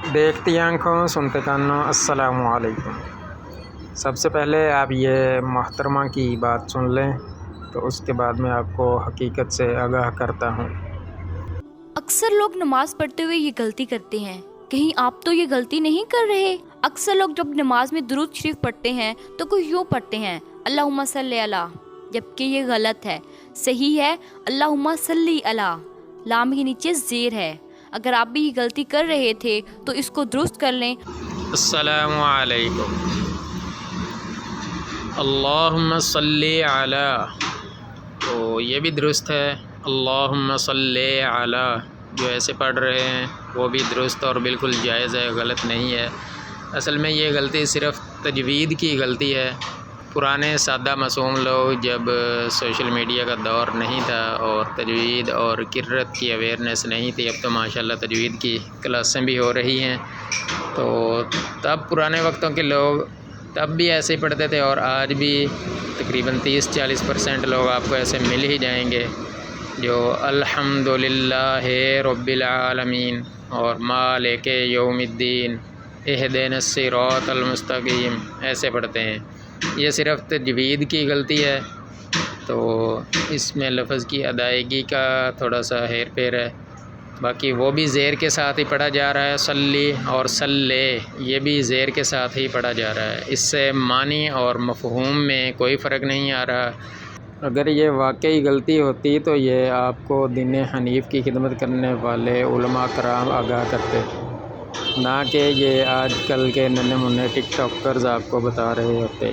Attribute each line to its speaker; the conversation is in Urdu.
Speaker 1: دیکھتی آنکھوں سنتے کانوں السلام علیکم۔ سب سے پہلے آپ یہ محترمہ کی بات سن لیں تو اس کے بعد میں آپ کو حقیقت سے آگاہ کرتا ہوں۔
Speaker 2: اکثر لوگ نماز پڑھتے ہوئے یہ غلطی کرتے ہیں، کہیں آپ تو یہ غلطی نہیں کر رہے؟ اکثر لوگ جب نماز میں درود شریف پڑھتے ہیں تو کوئی یوں پڑھتے ہیں اللہم صلی علی، جبکہ یہ غلط ہے۔ صحیح ہے اللہم صلی علی، لام کے نیچے زیر ہے۔ اگر آپ بھی یہ غلطی کر رہے تھے تو اس کو درست کر لیں۔
Speaker 1: السلام علیکم، اللہم صلی علی، تو یہ بھی درست ہے۔ اللہم صلی علی جو ایسے پڑھ رہے ہیں وہ بھی درست اور بالکل جائز ہے، غلط نہیں ہے۔ اصل میں یہ غلطی صرف تجوید کی غلطی ہے۔ پرانے سادہ معصوم لوگ جب سوشل میڈیا کا دور نہیں تھا اور تجوید اور قرأت کی اویئرنیس نہیں تھی، اب تو ماشاءاللہ تجوید کی کلاسیں بھی ہو رہی ہیں، تو تب پرانے وقتوں کے لوگ تب بھی ایسے ہی پڑھتے تھے اور آج بھی تقریباً 30-40% لوگ آپ کو ایسے مل ہی جائیں گے جو الحمدللہ رب العالمین اور مالک یوم الدین اہدنا الصراط المستقیم ایسے پڑھتے ہیں۔ یہ صرف تجوید کی غلطی ہے، تو اس میں لفظ کی ادائیگی کا تھوڑا سا ہیر پھیر ہے، باقی وہ بھی زیر کے ساتھ ہی پڑھا جا رہا ہے۔ صلی اور صلے یہ بھی زیر کے ساتھ ہی پڑھا جا رہا ہے، اس سے معنی اور مفہوم میں کوئی فرق نہیں آ رہا۔ اگر یہ واقعی غلطی ہوتی تو یہ آپ کو دین حنیف کی خدمت کرنے والے علماء کرام آگاہ کرتے، نہ کہ یہ آج کل کے ننھے منھے ٹک ٹاکرز آپ کو بتا رہے ہوتے۔